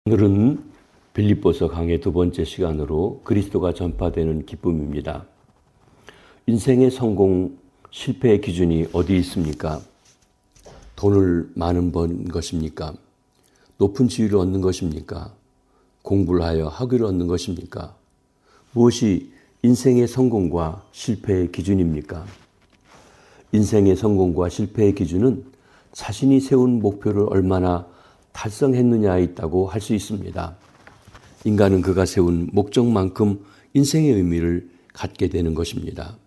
오늘은 빌립보서 강의 두 번째 시간으로 그리스도가 전파되는 기쁨입니다. 인생의 성공, 실패의 기준이 어디 있습니까? 돈을 많은 번 것입니까? 높은 지위를 얻는 것입니까? 공부를 하여 학위를 얻는 것입니까? 무엇이 인생의 성공과 실패의 기준입니까? 인생의 성공과 실패의 기준은 자신이 세운 목표를 얼마나 달성했느냐에 있다고 할 수 있습니다. 인간은 그가 세운 목적만큼 인생의 의미를 갖게 되는 것입니다.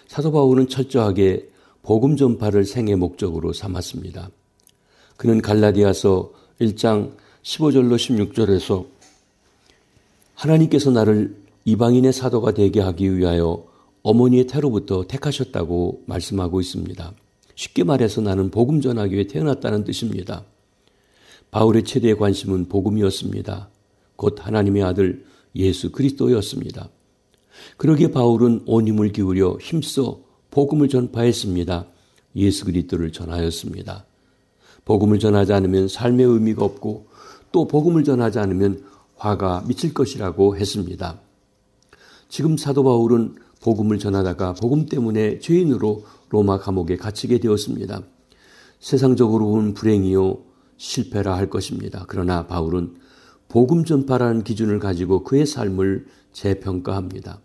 사도 바울은 철저하게 복음 전파를 생애 목적으로 삼았습니다. 그는 갈라디아서 1장 15절로 16절에서 하나님께서 나를 이방인의 사도가 되게 하기 위하여 어머니의 태로부터 택하셨다고 말씀하고 있습니다. 쉽게 말해서 나는 복음 전하기 위해 태어났다는 뜻입니다. 바울의 최대의 관심은 복음이었습니다. 곧 하나님의 아들 예수 그리스도였습니다. 그러기에 바울은 온 힘을 기울여 힘써 복음을 전파했습니다. 예수 그리스도를 전하였습니다. 복음을 전하지 않으면 삶의 의미가 없고 또 복음을 전하지 않으면 화가 미칠 것이라고 했습니다. 지금 사도 바울은 복음을 전하다가 복음 때문에 죄인으로 로마 감옥에 갇히게 되었습니다. 세상적으로 보면 불행이요 실패라 할 것입니다. 그러나 바울은 복음 전파라는 기준을 가지고 그의 삶을 재평가합니다.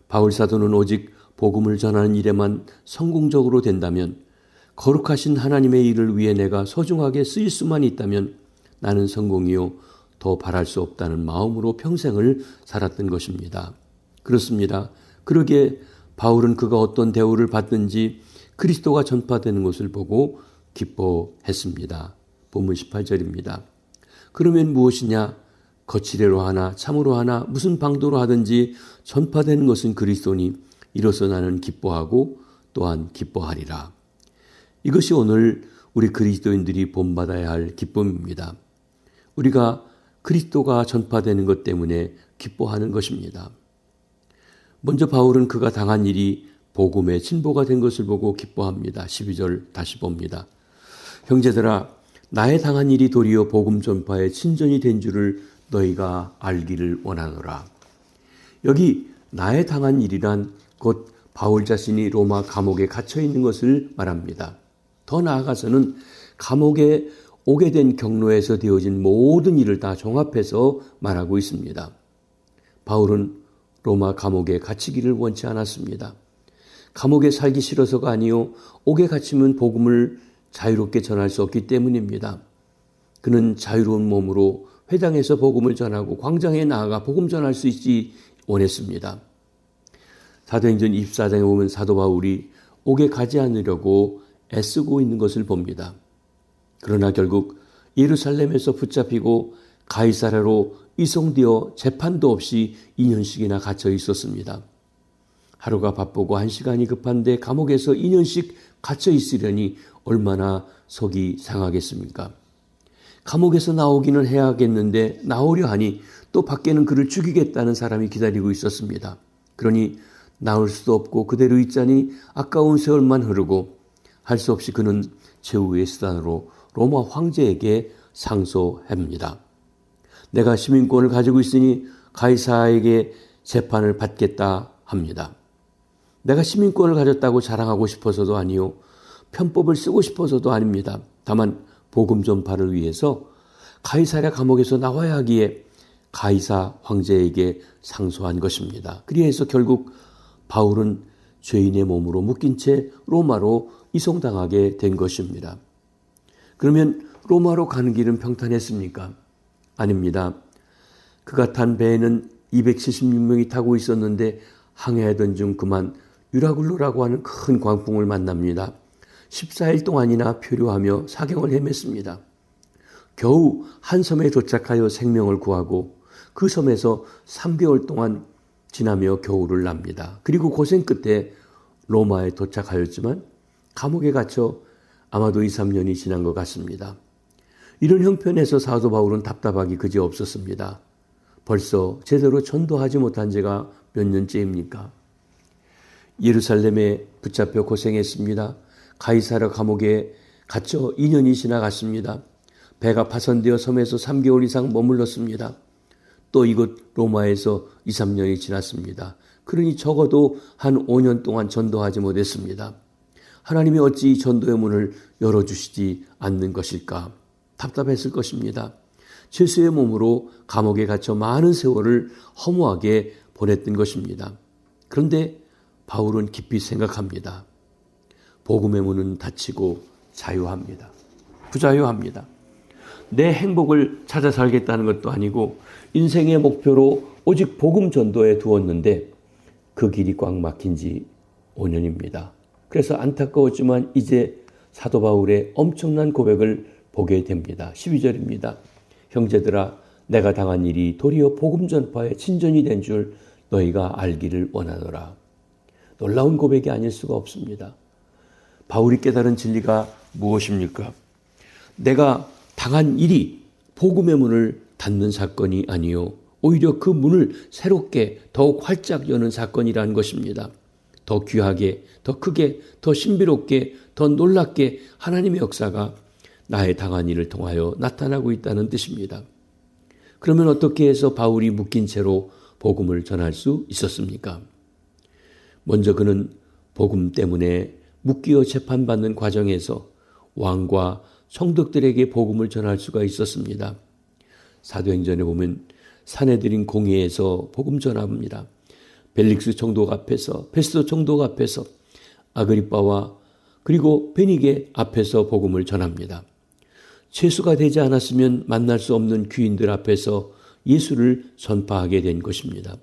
바울 사도는 오직 복음을 전하는 일에만 성공적으로 된다면, 거룩하신 하나님의 일을 위해 내가 소중하게 쓰일 수만 있다면 나는 성공이요 더 바랄 수 없다는 마음으로 평생을 살았던 것입니다. 그렇습니다. 그러기에 바울은 그가 어떤 대우를 받든지 그리스도가 전파되는 것을 보고 기뻐했습니다. 본문 18절입니다. 그러면 무엇이냐? 거칠애로 하나 참으로 하나 무슨 방도로 하든지 전파되는 것은 그리스도니 이로써 나는 기뻐하고 또한 기뻐하리라. 이것이 오늘 우리 그리스도인들이 본받아야 할 기쁨입니다. 우리가 그리스도가 전파되는 것 때문에 기뻐하는 것입니다. 먼저 바울은 그가 당한 일이 복음의 진보가 된 것을 보고 기뻐합니다. 12절 다시 봅니다. 형제들아, 나의 당한 일이 도리어 복음 전파의 친전이 된 줄을 너희가 알기를 원하노라. 여기 나의 당한 일이란 곧 바울 자신이 로마 감옥에 갇혀 있는 것을 말합니다. 더 나아가서는 감옥에 오게 된 경로에서 되어진 모든 일을 다 종합해서 말하고 있습니다. 바울은 로마 감옥에 갇히기를 원치 않았습니다. 감옥에 살기 싫어서가 아니요 옥에 갇히면 복음을 자유롭게 전할 수 없기 때문입니다. 그는 자유로운 몸으로 회당에서 복음을 전하고 광장에 나아가 복음 전할 수 있지 원했습니다. 사도행전 24장에 보면 사도 바울이 옥에 가지 않으려고 애쓰고 있는 것을 봅니다. 그러나 결국 예루살렘에서 붙잡히고 가이사랴로 이송되어 재판도 없이 2년씩이나 갇혀 있었습니다. 하루가 바쁘고 1시간이 급한데 감옥에서 2년씩 갇혀 있으려니 얼마나 속이 상하겠습니까? 감옥에서 나오기는 해야겠는데 나오려 하니 또 밖에는 그를 죽이겠다는 사람이 기다리고 있었습니다. 그러니 나올 수도 없고 그대로 있자니 아까운 세월만 흐르고 할 수 없이 그는 최후의 수단으로 로마 황제에게 상소합니다. 내가 시민권을 가지고 있으니 가이사에게 재판을 받겠다 합니다. 내가 시민권을 가졌다고 자랑하고 싶어서도 아니요 편법을 쓰고 싶어서도 아닙니다. 다만 복음 전파를 위해서 가이사랴 감옥에서 나와야 하기에 가이사 황제에게 상소한 것입니다. 그리해서 결국 바울은 죄인의 몸으로 묶인 채 로마로 이송당하게 된 것입니다. 그러면 로마로 가는 길은 평탄했습니까? 아닙니다. 그가 탄 배에는 276명이 타고 있었는데 항해하던 중 그만 유라굴로라고 하는 큰 광풍을 만납니다. 14일 동안이나 표류하며 사경을 헤맸습니다. 겨우 한 섬에 도착하여 생명을 구하고 그 섬에서 3개월 동안 지나며 겨울을 납니다. 그리고 고생 끝에 로마에 도착하였지만 감옥에 갇혀 아마도 2, 3년이 지난 것 같습니다. 이런 형편에서 사도 바울은 답답하기 그지 없었습니다. 벌써 제대로 전도하지 못한 지가 몇 년째입니까? 예루살렘에 붙잡혀 고생했습니다. 가이사랴 감옥에 갇혀 2년이 지나갔습니다. 배가 파손되어 섬에서 3개월 이상 머물렀습니다. 또 이곳 로마에서 2, 3년이 지났습니다. 그러니 적어도 한 5년 동안 전도하지 못했습니다. 하나님이 어찌 전도의 문을 열어주시지 않는 것일까? 답답했을 것입니다. 죄수의 몸으로 감옥에 갇혀 많은 세월을 허무하게 보냈던 것입니다. 그런데 바울은 깊이 생각합니다. 복음의 문은 닫히고 자유합니다. 부자유합니다. 내 행복을 찾아 살겠다는 것도 아니고 인생의 목표로 오직 복음 전도에 두었는데 그 길이 꽉 막힌 지 5년입니다. 그래서 안타까웠지만 이제 사도 바울의 엄청난 고백을 보게 됩니다. 12절입니다. 형제들아, 내가 당한 일이 도리어 복음 전파의 친전이 된 줄 너희가 알기를 원하노라. 놀라운 고백이 아닐 수가 없습니다. 바울이 깨달은 진리가 무엇입니까? 내가 당한 일이 복음의 문을 닫는 사건이 아니요, 오히려 그 문을 새롭게 더욱 활짝 여는 사건이라는 것입니다. 더 귀하게, 더 크게, 더 신비롭게, 더 놀랍게 하나님의 역사가 나의 당한 일을 통하여 나타나고 있다는 뜻입니다. 그러면 어떻게 해서 바울이 묶인 채로 복음을 전할 수 있었습니까? 먼저 그는 복음 때문에 묶여 재판받는 과정에서 왕과 성덕들에게 복음을 전할 수가 있었습니다. 사도행전에 보면 사내들인 공회에서 복음 전합니다. 벨릭스 총독 앞에서, 페스도 총독 앞에서, 아그리빠와 그리고 베니게 앞에서 복음을 전합니다. 죄수가 되지 않았으면 만날 수 없는 귀인들 앞에서 예수를 전파하게 된 것입니다.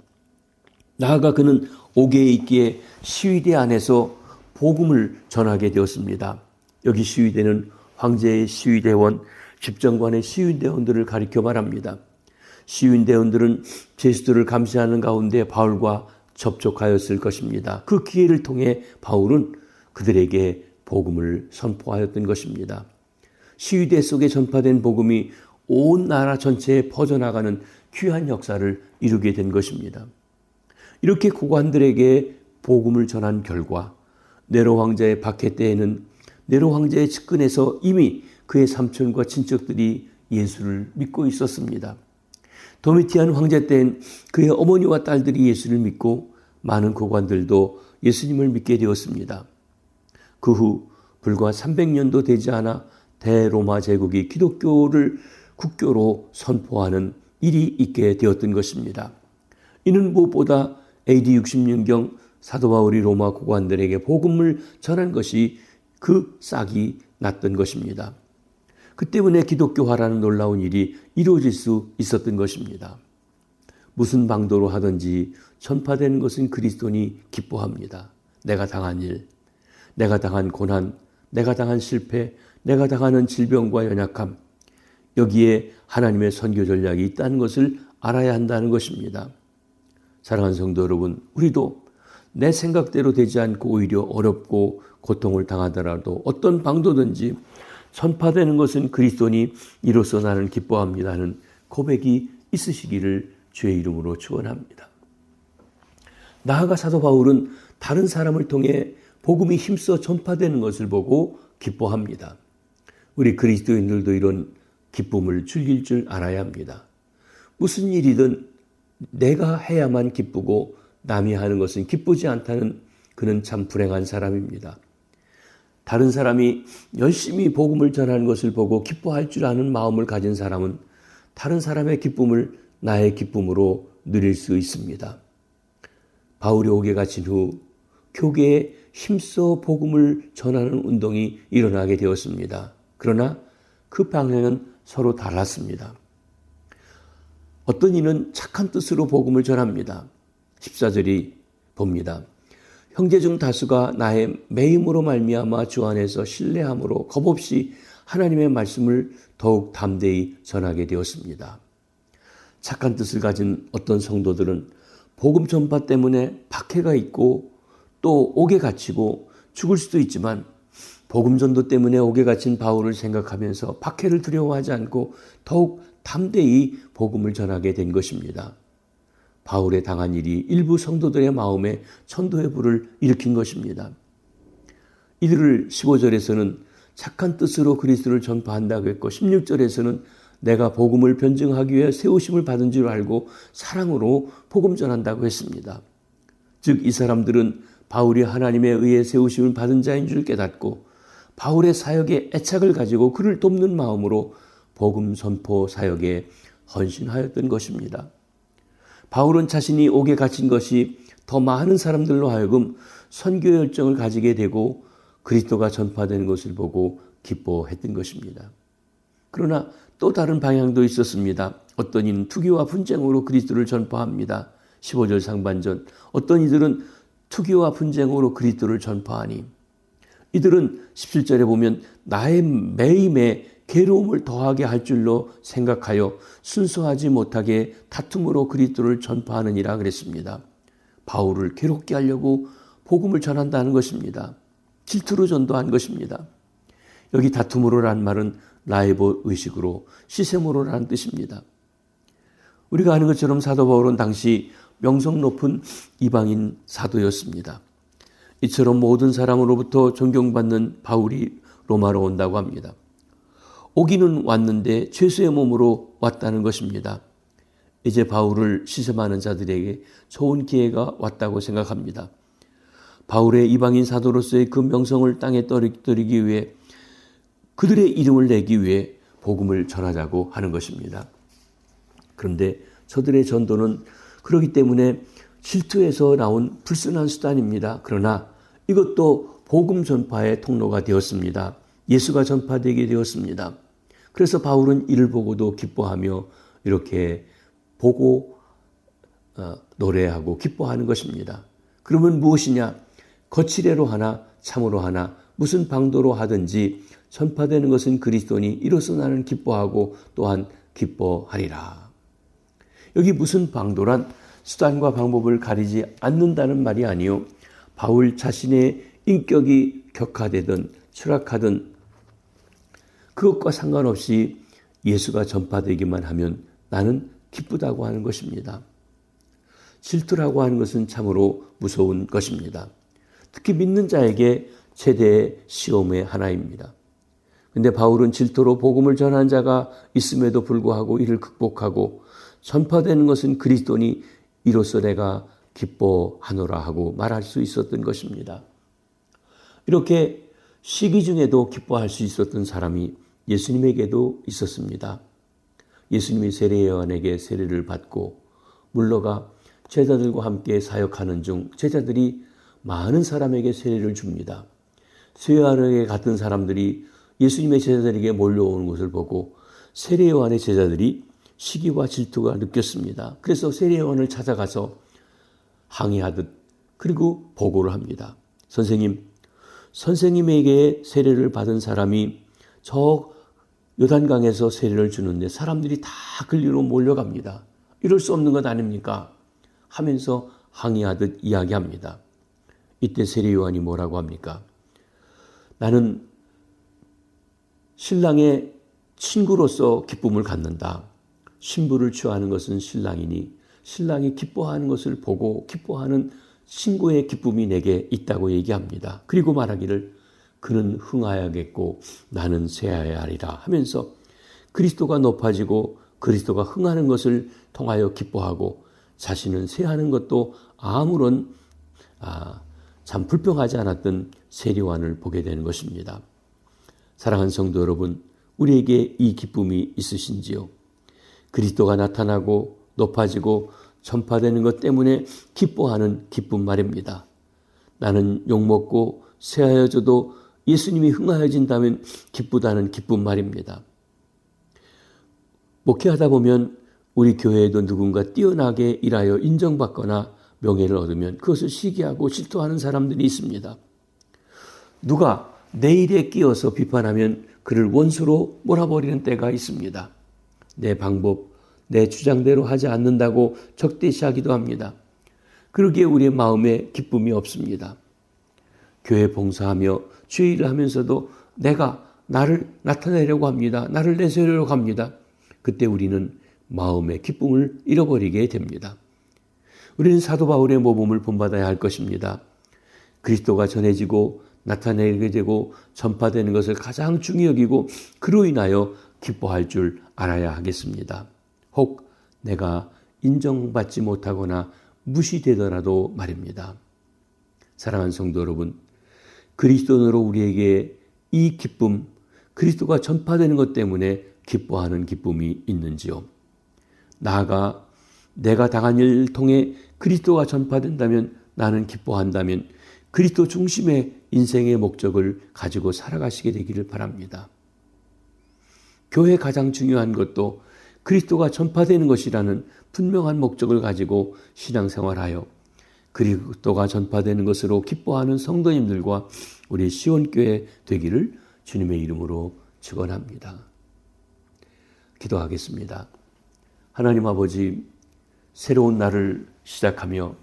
나아가 그는 옥에 있기에 시위대 안에서 복음을 전하게 되었습니다. 여기 시위대는 황제의 시위대원, 집정관의 시위대원들을 가리켜 말합니다. 시위대원들은 죄수들을 감시하는 가운데 바울과 접촉하였을 것입니다. 그 기회를 통해 바울은 그들에게 복음을 선포하였던 것입니다. 시위대 속에 전파된 복음이 온 나라 전체에 퍼져나가는 귀한 역사를 이루게 된 것입니다. 이렇게 고관들에게 복음을 전한 결과 네로 황제의 박해 때에는 네로 황제의 측근에서 이미 그의 삼촌과 친척들이 예수를 믿고 있었습니다. 도미티안 황제 때엔 그의 어머니와 딸들이 예수를 믿고 많은 고관들도 예수님을 믿게 되었습니다. 그 후 불과 300년도 되지 않아 대로마 제국이 기독교를 국교로 선포하는 일이 있게 되었던 것입니다. 이는 무엇보다 AD 60년경 사도 바울이 로마 고관들에게 복음을 전한 것이 그 싹이 났던 것입니다. 그 때문에 기독교화라는 놀라운 일이 이루어질 수 있었던 것입니다. 무슨 방도로 하든지 전파되는 것은 그리스도인이 기뻐합니다. 내가 당한 일, 내가 당한 고난, 내가 당한 실패, 내가 당하는 질병과 연약함, 여기에 하나님의 선교 전략이 있다는 것을 알아야 한다는 것입니다. 사랑하는 성도 여러분, 우리도 내 생각대로 되지 않고 오히려 어렵고 고통을 당하더라도 어떤 방도든지 전파되는 것은 그리스도니 이로써 나는 기뻐합니다는 고백이 있으시기를 주의 이름으로 축원합니다. 나아가 사도 바울은 다른 사람을 통해 복음이 힘써 전파되는 것을 보고 기뻐합니다. 우리 그리스도인들도 이런 기쁨을 즐길 줄 알아야 합니다. 무슨 일이든 내가 해야만 기쁘고 남이 하는 것은 기쁘지 않다는 그는 참 불행한 사람입니다. 다른 사람이 열심히 복음을 전하는 것을 보고 기뻐할 줄 아는 마음을 가진 사람은 다른 사람의 기쁨을 나의 기쁨으로 누릴 수 있습니다. 바울이 옥에 갇힌 후 교계에 힘써 복음을 전하는 운동이 일어나게 되었습니다. 그러나 그 방향은 서로 달랐습니다. 어떤 이는 착한 뜻으로 복음을 전합니다. 14절이 봅니다. 형제 중 다수가 나의 매임으로 말미암아 주 안에서 신뢰함으로 겁없이 하나님의 말씀을 더욱 담대히 전하게 되었습니다. 착한 뜻을 가진 어떤 성도들은 복음 전파 때문에 박해가 있고 또 옥에 갇히고 죽을 수도 있지만 복음 전도 때문에 옥에 갇힌 바울을 생각하면서 박해를 두려워하지 않고 더욱 담대히 복음을 전하게 된 것입니다. 바울의 당한 일이 일부 성도들의 마음에 천도의 불을 일으킨 것입니다. 이들을 15절에서는 착한 뜻으로 그리스도를 전파한다고 했고 16절에서는 내가 복음을 변증하기 위해 세우심을 받은 줄 알고 사랑으로 복음 전한다고 했습니다. 즉 이 사람들은 바울이 하나님에 의해 세우심을 받은 자인 줄 깨닫고 바울의 사역에 애착을 가지고 그를 돕는 마음으로 복음 선포 사역에 헌신하였던 것입니다. 바울은 자신이 옥에 갇힌 것이 더 많은 사람들로 하여금 선교 열정을 가지게 되고 그리스도가 전파되는 것을 보고 기뻐했던 것입니다. 그러나 또 다른 방향도 있었습니다. 어떤 이는 투기와 분쟁으로 그리스도를 전파합니다. 15절 상반전. 어떤 이들은 투기와 분쟁으로 그리스도를 전파하니 이들은 17절에 보면 나의 매임에 괴로움을 더하게 할 줄로 생각하여 순수하지 못하게 다툼으로 그리스도를 전파하느니라 그랬습니다. 바울을 괴롭게 하려고 복음을 전한다는 것입니다. 질투로 전도한 것입니다. 여기 다툼으로란 말은 라이브 의식으로 시세모로라는 뜻입니다. 우리가 아는 것처럼 사도 바울은 당시 명성 높은 이방인 사도였습니다. 이처럼 모든 사람으로부터 존경받는 바울이 로마로 온다고 합니다. 오기는 왔는데 죄수의 몸으로 왔다는 것입니다. 이제 바울을 시샘하는 자들에게 좋은 기회가 왔다고 생각합니다. 바울의 이방인 사도로서의 그 명성을 땅에 떨어뜨리기 위해 그들의 이름을 내기 위해 복음을 전하자고 하는 것입니다. 그런데 저들의 전도는 그렇기 때문에 질투에서 나온 불순한 수단입니다. 그러나 이것도 복음 전파의 통로가 되었습니다. 예수가 전파되게 되었습니다. 그래서 바울은 이를 보고도 기뻐하며 이렇게 보고 노래하고 기뻐하는 것입니다. 그러면 무엇이냐? 거칠애로 하나 참으로 하나 무슨 방도로 하든지 전파되는 것은 그리스도니 이로써 나는 기뻐하고 또한 기뻐하리라. 여기 무슨 방도란 수단과 방법을 가리지 않는다는 말이 아니요. 바울 자신의 인격이 격하되든 추락하든 그것과 상관없이 예수가 전파되기만 하면 나는 기쁘다고 하는 것입니다. 질투라고 하는 것은 참으로 무서운 것입니다. 특히 믿는 자에게 최대의 시험의 하나입니다. 그런데 바울은 질투로 복음을 전한 자가 있음에도 불구하고 이를 극복하고 전파되는 것은 그리스도니 이로써 내가 기뻐하노라 하고 말할 수 있었던 것입니다. 이렇게 시기 중에도 기뻐할 수 있었던 사람이 예수님에게도 있었습니다. 예수님이 세례요한에게 세례를 받고 물러가 제자들과 함께 사역하는 중 제자들이 많은 사람에게 세례를 줍니다. 세례요한에게 갔던 사람들이 예수님의 제자들에게 몰려오는 것을 보고 세례요한의 제자들이 시기와 질투가 느꼈습니다. 그래서 세례요한을 찾아가서 항의하듯 그리고 보고를 합니다. 선생님에게 세례를 받은 사람이 저 요단강에서 세례를 주는데 사람들이 다 그리로 몰려갑니다. 이럴 수 없는 것 아닙니까? 하면서 항의하듯 이야기합니다. 이때 세례요한이 뭐라고 합니까? 나는 신랑의 친구로서 기쁨을 갖는다. 신부를 취하는 것은 신랑이니 신랑이 기뻐하는 것을 보고 기뻐하는 친구의 기쁨이 내게 있다고 얘기합니다. 그리고 말하기를 그는 흥하여야겠고 나는 쇠하여야 하리라 하면서 그리스도가 높아지고 그리스도가 흥하는 것을 통하여 기뻐하고 자신은 쇠하는 것도 아무런 참 불평하지 않았던 세례요한을 보게 되는 것입니다. 사랑하는 성도 여러분, 우리에게 이 기쁨이 있으신지요? 그리스도가 나타나고 높아지고 전파되는 것 때문에 기뻐하는 기쁨 말입니다. 나는 욕먹고 쇠하여져도 예수님이 흥하여진다면 기쁘다는 기쁨 말입니다. 목회하다 보면 우리 교회에도 누군가 뛰어나게 일하여 인정받거나 명예를 얻으면 그것을 시기하고 질투하는 사람들이 있습니다. 누가 내 일에 끼어서 비판하면 그를 원수로 몰아버리는 때가 있습니다. 내 방법, 내 주장대로 하지 않는다고 적대시하기도 합니다. 그러기에 우리의 마음에 기쁨이 없습니다. 교회 봉사하며 주의를 하면서도 내가 나를 나타내려고 합니다. 나를 내세우려고 합니다. 그때 우리는 마음의 기쁨을 잃어버리게 됩니다. 우리는 사도 바울의 모범을 본받아야 할 것입니다. 그리스도가 전해지고 나타내게 되고 전파되는 것을 가장 중히 여기고 그로 인하여 기뻐할 줄 알아야 하겠습니다. 혹 내가 인정받지 못하거나 무시되더라도 말입니다. 사랑하는 성도 여러분, 그리스도인으로 우리에게 이 기쁨, 그리스도가 전파되는 것 때문에 기뻐하는 기쁨이 있는지요? 나아가 내가 당한 일을 통해 그리스도가 전파된다면, 나는 기뻐한다면 그리스도 중심의 인생의 목적을 가지고 살아가시게 되기를 바랍니다. 교회의 가장 중요한 것도 그리스도가 전파되는 것이라는 분명한 목적을 가지고 신앙생활하여 그리스도가 전파되는 것으로 기뻐하는 성도님들과 우리 시온교회 되기를 주님의 이름으로 축원합니다. 기도하겠습니다. 하나님 아버지, 새로운 날을 시작하며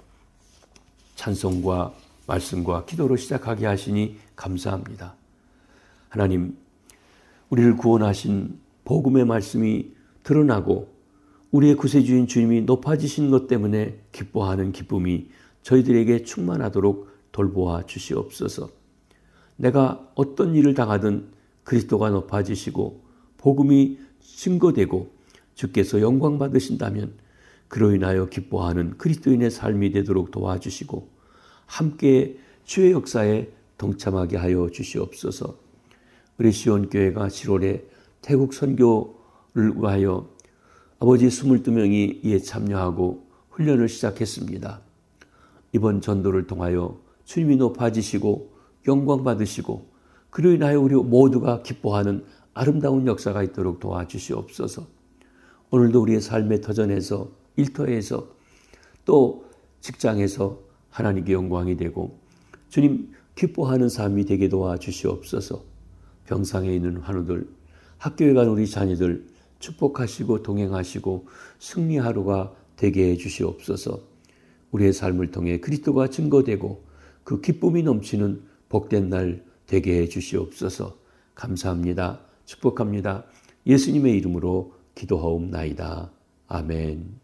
찬송과 말씀과 기도로 시작하게 하시니 감사합니다. 하나님, 우리를 구원하신 복음의 말씀이 드러나고 우리의 구세주인 주님이 높아지신 것 때문에 기뻐하는 기쁨이 저희들에게 충만하도록 돌보아 주시옵소서. 내가 어떤 일을 당하든 그리스도가 높아지시고 복음이 증거되고 주께서 영광 받으신다면 그로 인하여 기뻐하는 그리스도인의 삶이 되도록 도와주시고 함께 주의 역사에 동참하게 하여 주시옵소서. 우리 시온교회가 7월에 태국 선교를 위하여 아버지 22명이 이에 참여하고 훈련을 시작했습니다. 이번 전도를 통하여 주님이 높아지시고 영광 받으시고 그로 인하여 우리 모두가 기뻐하는 아름다운 역사가 있도록 도와주시옵소서. 오늘도 우리의 삶의 터전에서, 일터에서, 또 직장에서 하나님께 영광이 되고 주님 기뻐하는 삶이 되게 도와주시옵소서. 병상에 있는 환우들, 학교에 간 우리 자녀들 축복하시고 동행하시고 승리하루가 되게 해 주시옵소서. 우리의 삶을 통해 그리스도가 증거되고 그 기쁨이 넘치는 복된 날 되게 해 주시옵소서. 감사합니다. 축복합니다. 예수님의 이름으로 기도하옵나이다. 아멘.